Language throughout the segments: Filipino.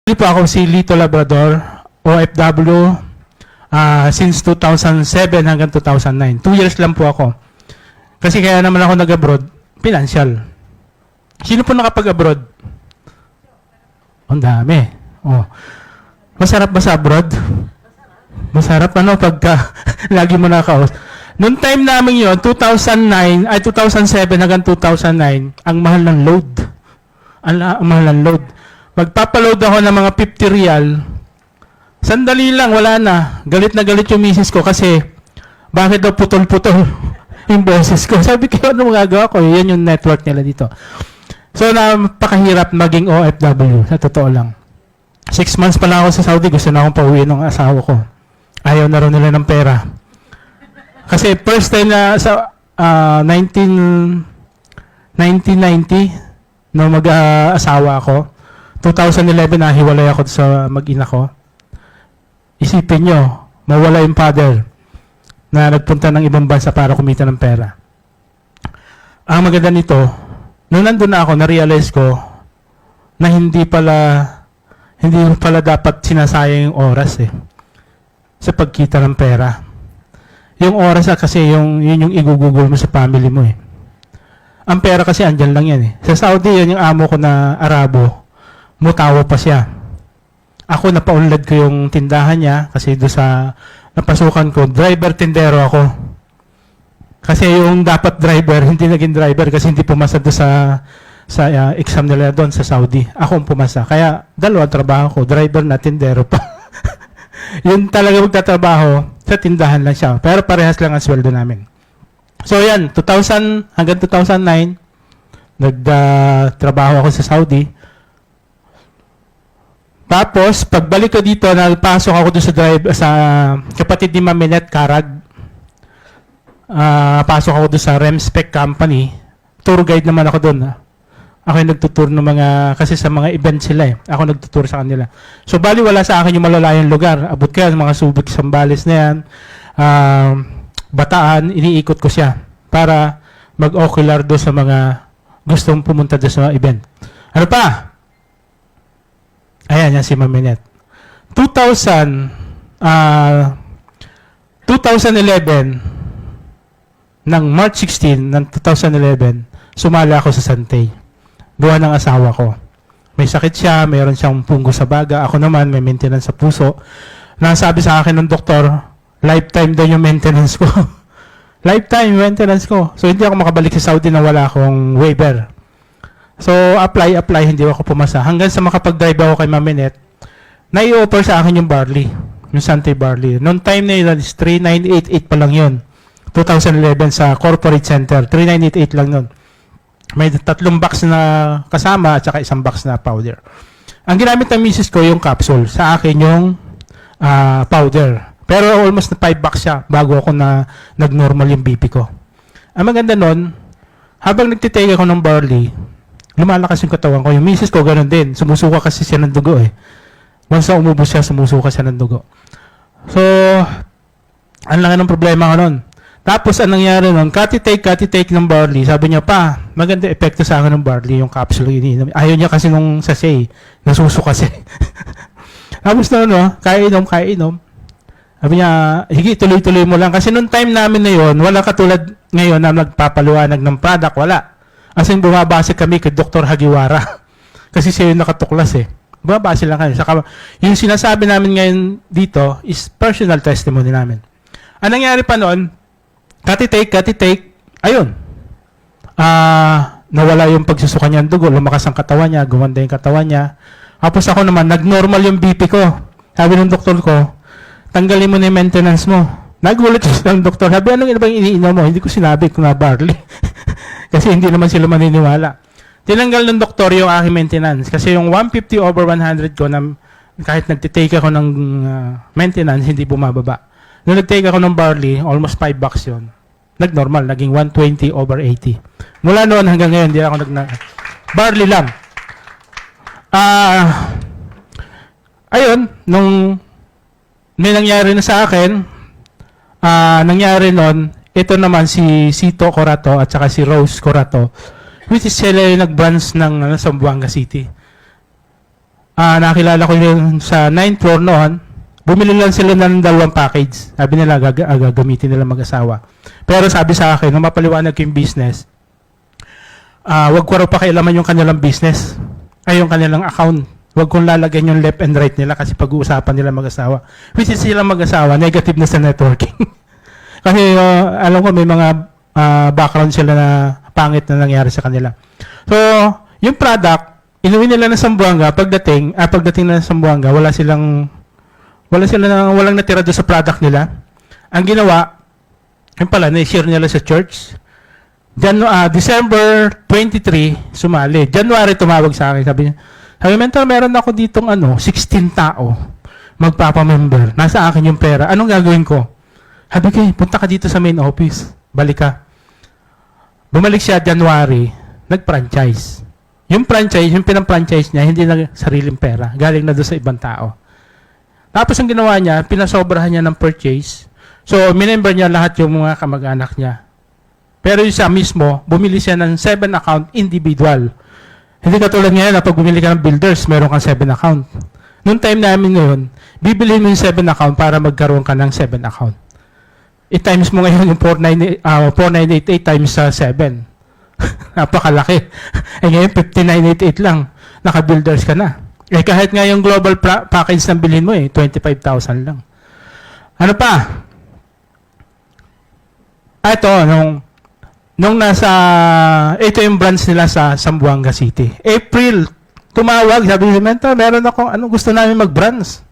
Po ako si Lito Labrador, OFW, since 2007 hanggang 2009. 2 years lang po ako. Kasi kaya naman ako nag-abroad, financial. Sino po nakapag-abroad? Ang dami. Oh. Masarap ba sa abroad? Masarap ano pagka lagi mo nakaus. Noong time namin yon 2007 hanggang 2009, ang mahal ng load. Ang mahal ng load. Magpapaload ako ng mga 50 real. Sandali lang, wala na. Galit na galit yung misis ko kasi bakit daw putol-putol yung boses ko. Sabi ko, ano magagawa ko? Yan yung network nila dito. So, napakahirap maging OFW. Sa totoo lang. 6 months pa lang ako sa Saudi. Gusto na akong pauwiin ng asawa ko. Ayaw na rin nila ng pera. Kasi first time na sa 1990, no, mag-asawa ako. 2011 na hiwalay ako sa mag-ina ko. Isipin nyo, mawala yung father na nagpunta ng ibang bansa para kumita ng pera. Ang maganda nito, nung nandun na ako, na-realize ko na hindi pala dapat sinasayang yung oras sa pagkita ng pera. Yung oras kasi yun yung igugugol mo sa family mo . Ang pera kasi andyan lang yan . Sa Saudi, yan yung amo ko na Arabo. Mutawa pa siya. Ako, napaunlad ko yung tindahan niya kasi doon sa napasukan ko, driver-tindero ako. Kasi yung dapat driver, hindi naging driver kasi hindi pumasa doon sa exam nila doon sa Saudi. Ako ang pumasa. Kaya, dalawa trabaho ko, driver na tindero pa. Yun talaga magtatrabaho, sa tindahan lang siya. Pero parehas lang ang sweldo namin. So yan, 2000 hanggang 2009, nagtrabaho ako sa Saudi. Tapos, pagbalik ko dito, nagpasok ako doon sa kapatid ni Maminet Karag. Pasok ako doon sa Remspec Company. Tour guide naman ako doon. Ako yung nagtutour ng kasi sa mga event sila . Ako nagtutour sa kanila. So, bali wala sa akin yung malalayang lugar. Abot kaya mga Subic, Sambales na yan. Bataan, iniikot ko siya para mag-ocular doon sa mga gustong pumunta doon sa mga event. Ano pa? Ayan, yan si Maminet. 2011, ng March 16 ng 2011, sumali ako sa Santay. Gawa ng asawa ko. May sakit siya, mayroon siyang punggo sa baga. Ako naman, may maintenance sa puso. Nasabi sa akin ng doktor, lifetime daw yung maintenance ko. Lifetime maintenance ko. So, hindi ako makabalik sa Saudi na wala akong waiver. So, apply, hindi ako pumasa. Hanggang sa makapag-drive ako kay Maminet, nai-offer sa akin yung barley, yung Santay barley. Noong time na yun, is 3988 pa lang yun. 2011 sa corporate center, 3988 lang nun. May 3 box na kasama at saka 1 box na powder. Ang ginamit ng misis ko yung capsule. Sa akin yung powder. Pero almost 5 box siya bago ako na nag-normal yung BP ko. Ang maganda nun, habang nagtitake ako ng barley, lumalakas yung katawan ko. Yung misis ko, ganun din. Sumusuka kasi siya ng dugo . Once na umubos siya, sumusuka siya ng dugo. So, ang laki ng problema ko nun. Tapos, anong nangyari nun? Kati-take ng barley. Sabi niya, pa, maganda epekto sa akin ng barley, yung capsule iniinom. Ayaw niya kasi nung sachet. Nasusuka siya. Tapos na, kainom. Sabi niya, higi, tuloy-tuloy mo lang. Kasi nung time namin na yun, wala katulad ngayon na nagpapaliwanag ng product. Wala. As in, bumabase kami kay Dr. Hagiwara. Kasi siya yung nakatuklas . Bumabase lang kami. Saka, yung sinasabi namin ngayon dito is personal testimony namin. Ang nangyari pa noon, kati-take, ayun. Nawala yung pagsusuka niya ng dugo, lumakas ang katawan niya, gumanda yung katawan niya. Tapos ako naman, nag-normal yung BP ko. Sabi ng doktor ko, tanggalin mo na yung maintenance mo. Nagulat yung doktor. Sabi, anong iba yung iniinom mo? Hindi ko sinabi kung na barley. Kasi hindi naman sila maniniwala. Tinanggal ng doktor yung aking maintenance. Kasi yung 150/100 ko, na kahit nagtitake ako ng maintenance, hindi bumababa. Nung nagtake ako ng barley, almost 5 bucks yun. Nag-normal, naging 120/80. Mula noon hanggang ngayon, hindi ako barley lang. Ayun, nung may nangyari na sa akin, nangyari noon, ito naman si Sito Corato at saka si Rose Corato, which is sila yung nag-branch ng Zamboanga City. nakilala ko yun sa 9th floor noon. Bumili lang sila ng 2 package. Sabi nila, gagamitin nila mag-asawa. Pero sabi sa akin, nung mapaliwanag ko yung business, wag ko raw pakialaman yung kanilang business. Ay, yung kanilang account. Wag kong lalagyan yung left and right nila kasi pag-uusapan nila mag-asawa. Which is sila mag-asawa, negative na sa networking. Kasi alam ko may mga background sila na pangit na nangyari sa kanila. So, yung product, inuwi nila ng Zamboanga, pagdating na ng Zamboanga, walang natira doon sa product nila. Ang ginawa, yun pala, na-share nila sa church. December 23, sumali. January tumawag sa akin, sabi mentor, meron ako ditong 16 tao magpapamember. Nasa akin yung pera. Anong gagawin ko? Sabi ko, punta ka dito sa main office. Balik ka. Bumalik siya January, nag-franchise. Yung franchise, yung pinang-franchise niya, hindi na sariling pera. Galing na doon sa ibang tao. Tapos ang ginawa niya, pinasobrahan niya ng purchase. So, minember niya lahat yung mga kamag-anak niya. Pero yung siya mismo, bumili siya ng 7 account individual. Hindi katulad ngayon na pag bumili ka ng builders, meron kang 7 account. Noong time namin ngayon, bibili mo yung 7 account para magkaroon ka ng 7 account. I-times mo ngayon yung 4988 times sa 7. Napakalaki. Eh ngayon, 5988 lang. Naka-builders ka na. Eh kahit nga yung global package na bilhin mo 25,000 lang. Ano pa? Ito, ito yung branch nila sa Zamboanga City. April, tumawag, sabi ni mentor, meron ako, gusto namin mag-branch.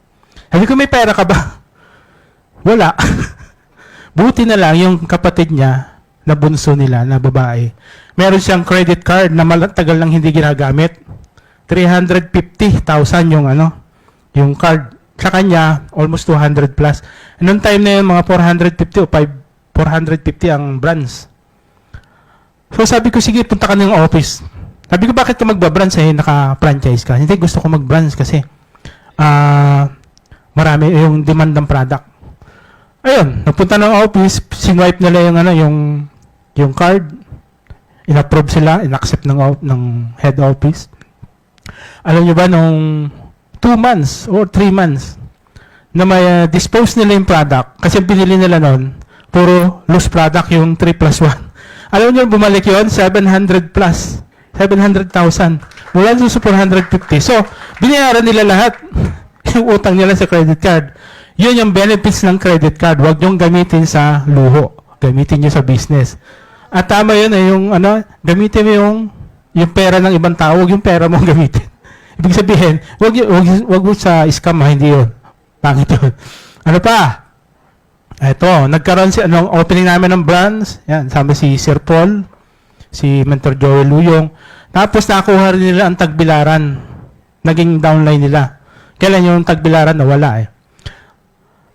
Sabi ko, may pera ka ba? Wala. Buti na lang yung kapatid niya, na bunso nila, na babae. Meron siyang credit card na tagal lang hindi ginagamit. 350,000 yung card. Sa kanya, almost 200 plus. Noong time na yun, mga 450 o 450 ang branch. So sabi ko, sige, punta ka ng office. Sabi ko, bakit ka magbabranch naka-franchise ka? Hindi, gusto ko mag-branch kasi marami yung demand ng product. Ayun, napunta ng office, sinwipe nila yung card, in-approve sila, in-accept ng head office. Alam nyo ba, nung 2 months or 3 months, na may dispose nila yung product, kasi binili nila noon, puro loose product yung 3+1. Alam nyo, bumalik yun, 700 plus. 700,000. Mula doon sa 450. So, binayaran nila lahat yung utang nila sa credit card. Yun yung benefits ng credit card. Huwag nyong gamitin sa luho. Gamitin nyo sa business. At tama yun, gamitin mo yung pera ng ibang tao, huwag yung pera mo gamitin. Ibig sabihin, huwag mo sa scam, hindi yun. Pangit yun. Ano pa? Ito, nagkaroon opening namin ng branch. Yan, sabi si Sir Paul, si Mentor Joel Luyong. Tapos nakuha rin nila ang Tagbilaran. Naging downline nila. Kailan yung Tagbilaran nawala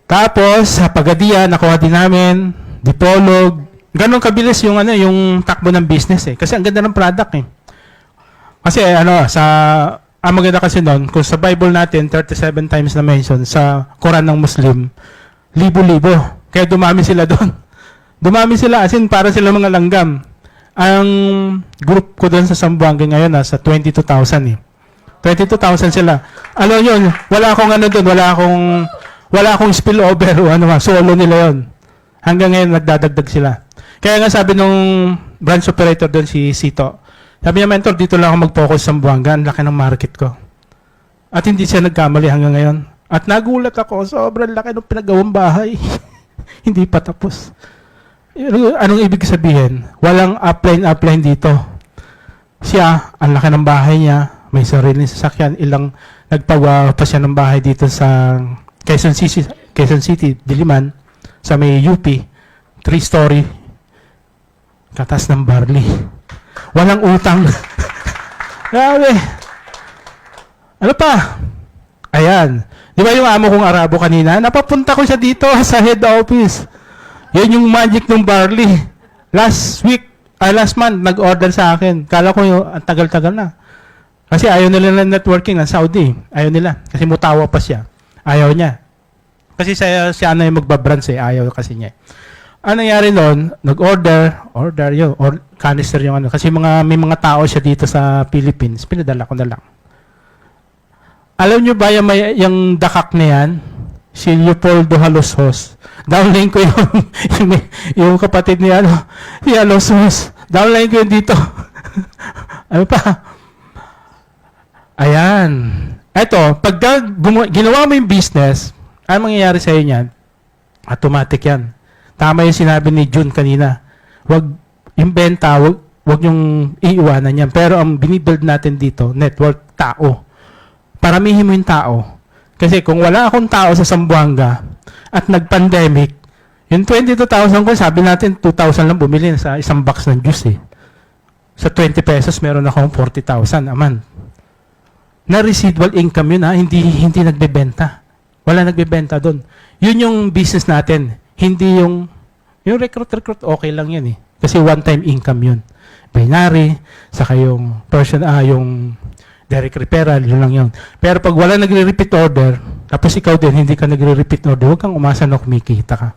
Tapos, sa Pagadian, nakuha din namin. Dipolog. Ganon kabilis yung takbo ng business Kasi ang ganda ng product Kasi ang maganda kasi noon, kung sa Bible natin, 37 times na mention, sa Quran ng Muslim, libo-libo. Kaya dumami sila doon. Dumami sila, as in, para sila mga langgam. Ang group ko doon sa Zamboanga ngayon, nasa 22,000 22,000 sila. Alam nyo, wala akong wala akong spillover o solo nila yon. Hanggang ngayon, nagdadagdag sila. Kaya nga sabi nung branch operator doon, si Sito, sabi niya, mentor, dito lang ako mag-focus sa Zamboanga, ang laki ng market ko. At hindi siya nagkamali hanggang ngayon. At nagulat ako, sobrang laki ng pinagawang bahay. Hindi pa tapos. Anong ibig sabihin? Walang upline dito. Siya, ang laki ng bahay niya, may sariling sasakyan, nagpagawa pa siya ng bahay dito sa Quezon City, Diliman, sa may UP, 3-story, katas ng barley. Walang utang. Grabe. Ano pa? Ayan. Di ba yung amo kong Arabo kanina? Napapunta ko siya dito sa head office. Yan yung magic ng barley. Last month, nag-order sa akin. Kala ko ang tagal-tagal na. Kasi ayaw nila ng networking ng Saudi. Ayaw nila. Kasi mutawa pa siya. Ayaw niya. Kasi siya yung magbabranch Ayaw kasi niya. Ano nangyari noon? Nag-order yun. Or canister yung Kasi may mga tao siya dito sa Philippines. Pinadala ko na lang. Alam nyo ba yung dakak na yan? Si Leopoldo Halosos. Downline ko yung kapatid ni si Halosos. Downline ko yun dito. Ano pa? Ayan. Eto, pag ginawa mo yung business, ano mangyayari sa iyo niyan? Automatic yan. Tama yung sinabi ni June kanina. Wag yung benta, wag yung iiwanan yan. Pero ang binibuild natin dito, network, tao. Paramihin mo yung tao. Kasi kung wala akong tao sa Zamboanga at nag-pandemic, yung 22,000 ko, sabi natin 2,000 lang bumili sa isang box ng juice eh. Sa 20 pesos, meron akong 40,000 a month. Na residual income yun ha, hindi nagbebenta. Wala nagbebenta doon. Yun yung business natin. Hindi yung recruit, okay lang yan eh. Kasi one-time income yun. Binary, saka yung yung direct referral, yun lang yun. Pero pag wala nagre-repeat order, tapos ikaw din, hindi ka nagre-repeat order, huwag kang umasa na kumikita ka.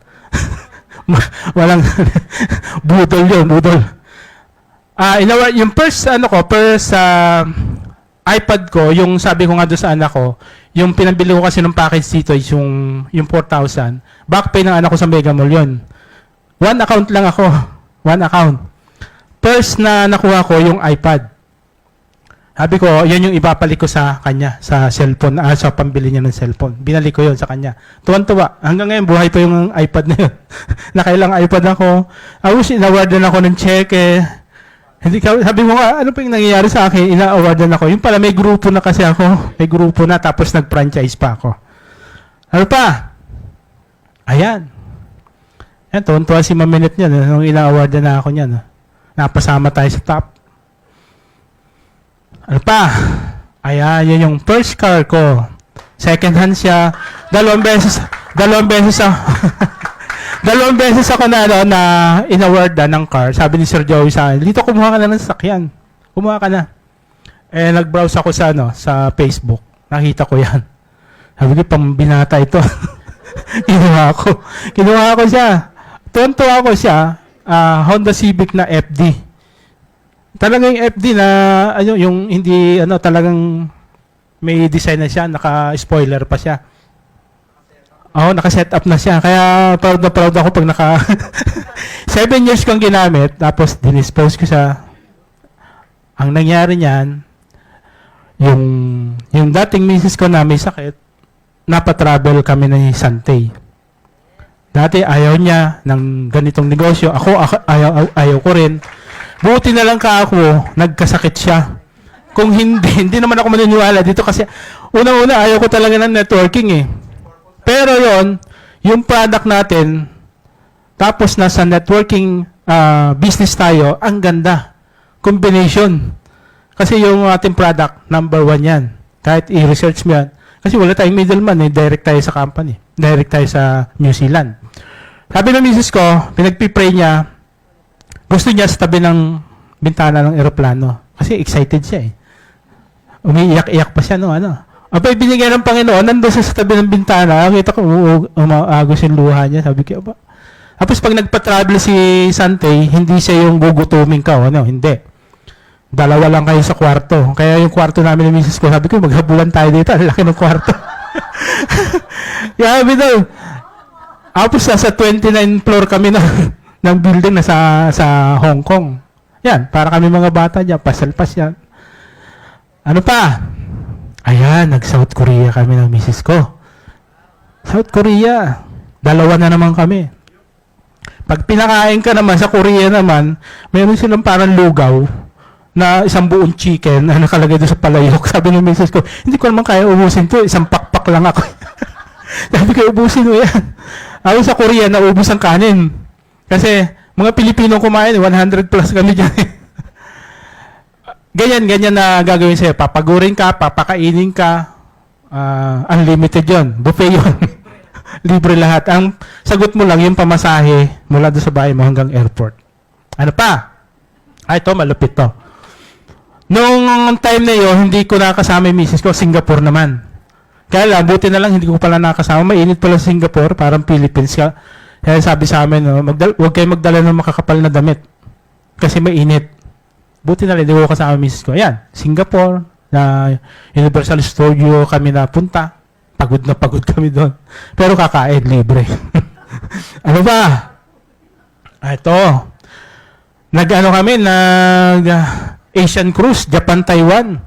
Walang, budol yun, budol. Yung first iPad ko, yung sabi ko nga doon sa anak ko, yung pinabili ko kasi ng package dito is yung 4,000. Back pay ng anak ko sa Mega Mall yun. One account lang ako. One account. First na nakuha ko yung iPad. Sabi ko, yan yung ibabalik ko sa kanya, sa cellphone, sa pambili niya ng cellphone. Binalik ko yun sa kanya. Tuwan-tuwa. Hanggang ngayon, buhay pa yung iPad na yun. Nakailang iPad ako. Ina-awardan ako ng cheque. Sabi mo nga, ano pa yung nangyayari sa akin? Ina-awardan ako. Yung pala, may grupo na kasi ako. May grupo na, tapos nag-franchise pa ako. Ano pa? Ayan. Yan, tuwan-tuwa si Maminet niyan. Nung ina-awardan na ako niyan. Napasama tayo sa top. Ano pa? Ayan, yun yung first car ko. Second hand siya. Dalawang beses ako na in-awardan ng car. Sabi ni Sir Joey sa akin, dito kumuha ka na ng sasakyan. Kumuha ka na. Eh, nag-browse ako sa Facebook. Nakita ko yan. Sabi ko, pambinata ito. Kinuha ko siya. Tuwan-tuwa ko siya. Honda Civic na FD. Talagang yung FD na, yung hindi, talagang may design na siya, naka-spoiler pa siya. Naka-set up na siya. Kaya proud na proud ako pag 7 years kong ginamit, tapos dinispose ko siya. Ang nangyari niyan, yung dating misis ko na may sakit, napatravel kami ni Santay. Dati ayaw niya ng ganitong negosyo. Ako ayaw ko rin. Buti na lang ako, nagkasakit siya. Kung hindi naman ako maniniwala dito kasi unang-una ayaw ko talaga ng networking eh. Pero yung product natin, tapos nasa networking business tayo, ang ganda. Combination. Kasi yung ating product, number 1 yan. Kahit i-research mo yan. Kasi wala tayong middleman eh, direct tayo sa company. Direct tayo sa New Zealand. Sabi ng misis ko, pinagpipray niya, gusto niya sa tabi ng bintana ng eroplano. Kasi excited siya eh. Umiiyak-iyak pa siya, Abay, binigyan ng Panginoon, nandun siya sa tabi ng bintana. Nakita ko, umaagos yung luha niya. Sabi ko, aba. Tapos pag nagpa-travel si Santay, hindi siya yung gugutumin ka, hindi. Dalawa lang kayo sa kwarto. Kaya yung kwarto namin ng misis ko, sabi ko, maghabulan tayo dito. Ang laki ng kwarto. Sabi daw. Tapos sa 29th floor kami ng building na sa Hong Kong. Yan, para kami mga bata dyan, pasal-pas yan. Ano pa? Ayan, nag-South Korea kami ng misis ko. South Korea. Dalawa na naman kami. Pag pinakain ka naman sa Korea naman, meron silang parang lugaw na isang buong chicken na nakalagay doon sa palayok. Sabi ng misis ko, hindi ko naman kaya ubusin to. Isang pakpak lang ako. Sabi ko, ubusin mo yan. Ako sa Korea, naubos ang kanin. Kasi, mga Pilipino kumain, 100 plus kami dyan. Ganyan na gagawin sa'yo. Papagurin ka, papakainin ka, unlimited yon, buffet yon. Libre lahat. Ang sagot mo lang, yung pamasahe mula doon sa bahay mo hanggang airport. Ano pa? Ito, malupit to. Noong time na yun, hindi ko nakasama yung misis ko, Singapore naman. Kaya lang, buti na lang, hindi ko pala nakasama. Mainit pala sa Singapore, parang Philippines ka. Kaya sabi sa amin, huwag kayo magdala ng makakapal na damit. Kasi mainit. Buti na lang, hindi ko kasama misis ko. Ayan, Singapore, Universal Studio kami napunta. Pagod na pagod kami doon. Pero kakain, libre. Ano ba? Ito. Nag-ano kami, Asian Cruise, Japan, Taiwan.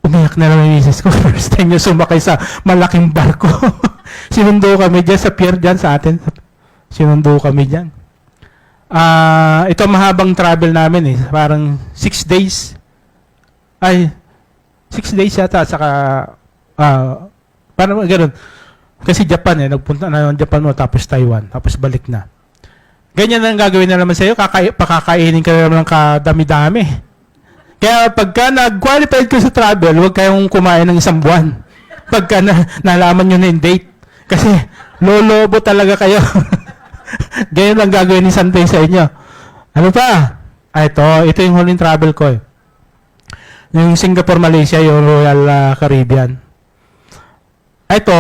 Umiyak na lang yung misis ko. First time niya sumakay sa malaking barko. Sinundo kami dyan sa pier dyan sa atin. Sinundo kami dyan. Ito mahabang travel namin eh. Parang 6 days. Ay, 6 days yata. Saka, parang gano'n. Kasi Japan eh. Nagpunta na ng Japan mo tapos Taiwan. Tapos balik na. Ganyan ang gagawin na naman sa'yo. Pakakainin ka na naman ng kadami-dami. Kaya pagka nag-qualified ka sa travel, huwag kayong kumain ng 1 buwan. Pagka nalaman nyo na yung date. Kasi lolobo talaga kayo. Ganyan lang gagawin ni Santay sa inyo. Ano pa? Ito yung huling travel ko eh. Yung Singapore, Malaysia, yung Royal Caribbean. Ito,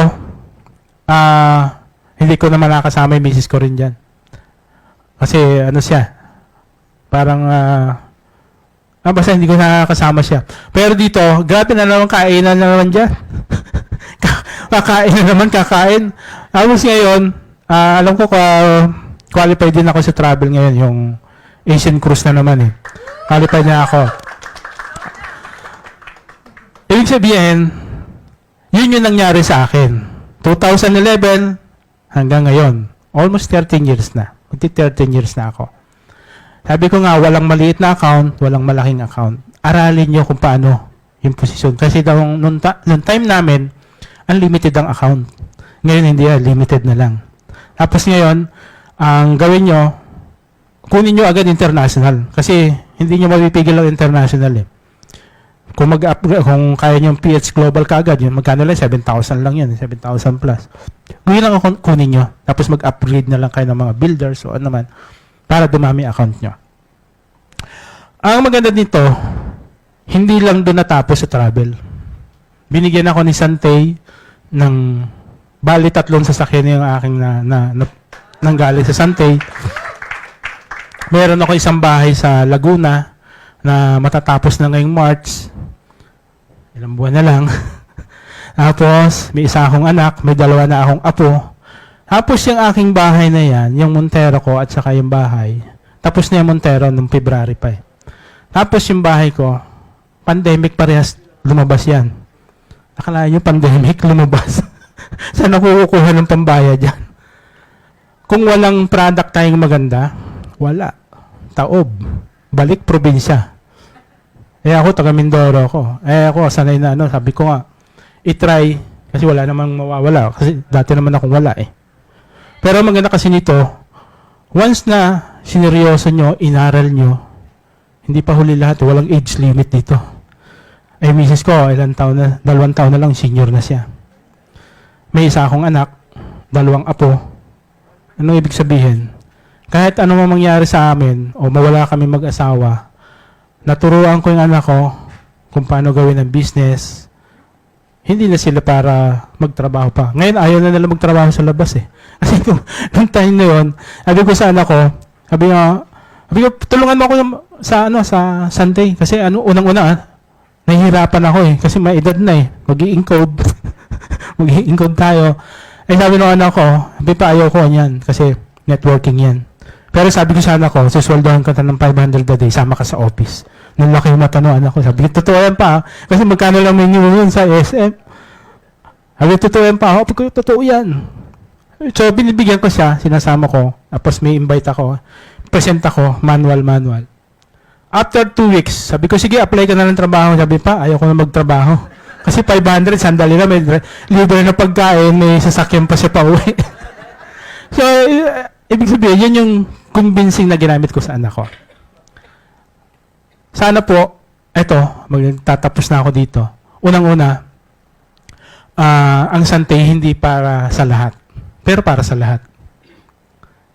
hindi ko naman nakasama yung misis ko rin dyan. Kasi ano siya, parang, basta hindi ko nakakasama siya. Pero dito, grabe na naman kainan na naman dyan. Kakain na naman, kakain. Tapos ngayon, alam ko qualified din ako sa travel ngayon, yung Asian Cruise na naman eh. Qualified na ako. Ibig sabihin, yun yung nangyari sa akin. 2011 hanggang ngayon, almost 13 years na. Magti 13 years na ako. Sabi ko nga, walang maliit na account, walang malaking account. Aralin nyo kung paano yung posisyon. Kasi daw, nung time namin, unlimited ang account. Ngayon, hindi limited na lang. Tapos ngayon, ang gawin nyo, kunin nyo agad international. Kasi hindi nyo mapipigil ang international eh. Kung kaya nyo yung PH Global kaagad, yun, magkano lang, 7,000 lang yun, 7,000 plus. Ngayon lang kunin nyo. Tapos mag-upgrade na lang kayo ng mga builders o ano naman para dumami account nyo. Ang maganda nito, hindi lang doon natapos sa travel. Binigyan ako ni Santay ng bali 3 sasakyan yung aking nanggaling sa Santay. Meron ako isang bahay sa Laguna na matatapos na ngayong March. Ilang buwan na lang. Tapos, may isa akong anak, may 2 na akong apo. Tapos yung aking bahay na yan, yung Montero ko at saka yung bahay, tapos na yung Montero nung February pa eh. Tapos yung bahay ko, pandemic parehas lumabas yan. Akala nyo pandemic lumabas. Saan ako kukuha ng pambaya dyan? Kung walang product tayong maganda, wala. Taob. Balik probinsya. Ako, taga Mindoro ako. Ako, sanay na sabi ko nga, i-try, kasi wala namang mawawala. Kasi dati naman akong wala eh. Pero maganda kasi nito, once na sineryoso nyo, inaral nyo, hindi pa huli lahat, walang age limit dito. Misis ko, 2 taon na lang, senior na siya. May isa akong anak, 2 apo. Anong ibig sabihin? Kahit ano man mangyari sa amin, o mawala kami mag-asawa, naturuan ko yung anak ko kung paano gawin ang business. Hindi na sila para magtrabaho pa. Ngayon, ayaw na nila magtrabaho sa labas eh. Kasi nung time na yun, sabi ko sa anak ko, sabi ko, tulungan mo ako sa Sunday. Kasi unang-una, nahihirapan ako eh. Kasi may edad na eh. Mag-i-encode. Mag-i-encode tayo. Sabi ng anak ko, sabi pa ayaw ko yan. Kasi networking yan. Pero sabi ko sa anak ko, susweldohan ka ng 500 a day, sama ka sa office. Nung laki yung mata ng anak ko, sabi ko, totoo yan pa. Kasi magkano lang minimum yun sa SM. Sabi ko, totoo yan pa. Sabi ko, totoo yan. So, binibigyan ko siya, sinasama ko. Tapos may invite ako. Present ako, manual. After 2 weeks, sabi ko, sige, apply ka na ng trabaho. Sabi pa, ayaw ko na magtrabaho. Kasi 500, sandali na, may libre na pagkain, may sasakyan pa siya pa uwi. So, ibig sabihin, yun yung convincing na ginamit ko sa anak ko. Sana po, magtatapos na ako dito. Unang-una, ang Santay hindi para sa lahat, pero para sa lahat.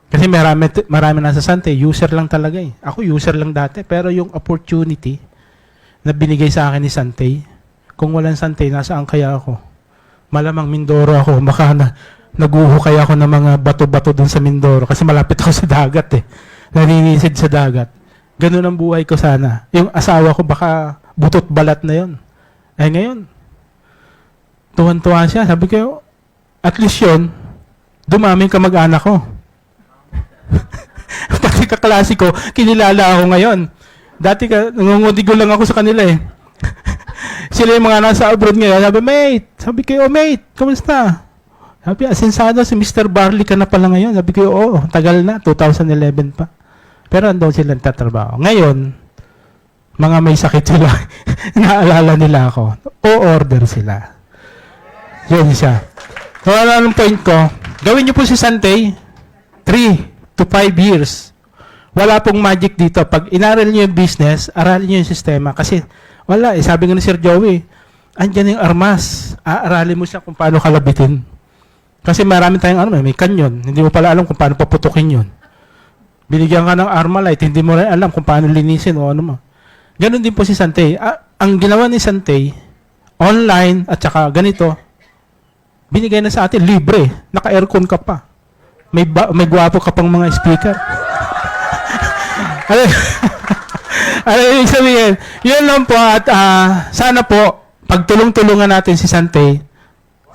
Kasi marami na sa Santay, user lang talaga eh. Ako user lang dati, pero yung opportunity na binigay sa akin ni Santay, kung walang Santay, nasaan kaya ako? Malamang Mindoro ako, baka naguhukay ako ng mga bato-bato dun sa Mindoro kasi malapit ako sa dagat eh. Naninisid sa dagat. Ganun ang buhay ko sana. Yung asawa ko baka butot balat na yon. Eh ngayon, tuwan-tuwa siya. Sabi ko, at least yun, dumaming kamag-anak ko. Pati kaklase ko, kinilala ako ngayon. Dati nangungudigo lang ako sa kanila eh. Sila yung mga nasa abroad ngayon. Sabi, mate. Sabi ko, oh mate, kamusta? Sabi, asensado si Mr. Barley ka na pala ngayon. Sabi ko, oo, tagal na, 2011 pa. Pero andun sila nagtatrabaho. Ngayon, mga may sakit sila. Naalala nila ako. O-order sila. Yun siya. So, ano ang point ko? Gawin niyo po si Santay, 3 to 5 years. Wala pong magic dito. Pag inaral niyo yung business, aralin niyo yung sistema. Kasi, wala eh. Sabi nga ni Sir Joey, andyan yung armas. Aaralin mo siya kung paano kalabitin. Kasi marami tayong arma. May kanyon. Hindi mo pala alam kung paano paputukin yun. Binigyan ka ng Armalite, hindi mo rin alam kung paano linisin o ano mo. Ganon din po si Santay. Ang ginawa ni Santay, online at saka ganito, binigay na sa atin, libre. Naka-aircon ka pa. May gwapo ka pang mga speaker. Ano yung sabihin? Yun lang po at sana po, pagtulong-tulungan natin si Santay.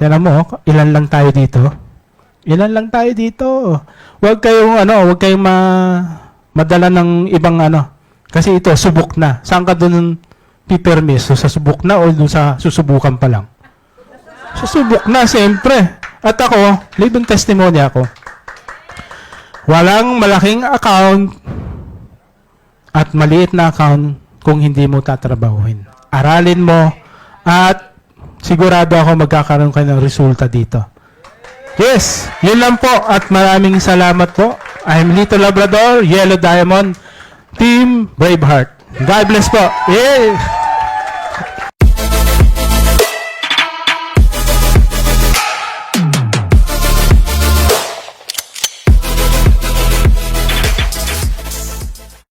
Yan mo, ilan lang tayo dito. Ilan lang tayo dito. Huwag kayong madala ng ibang Kasi ito, subok na. Saan ka doon pipermiso? Sa subok na o doon sa susubukan pa lang? Susubok na, siyempre. At ako, living testimony ako. Walang malaking account at maliit na account kung hindi mo tatrabahuhin. Aralin mo at sigurado ako magkakaroon ka ng resulta dito. Yes, yun lang po at maraming salamat po. I'm Lito Labrador, Yellow Diamond, Team Braveheart. God bless po. Yeah.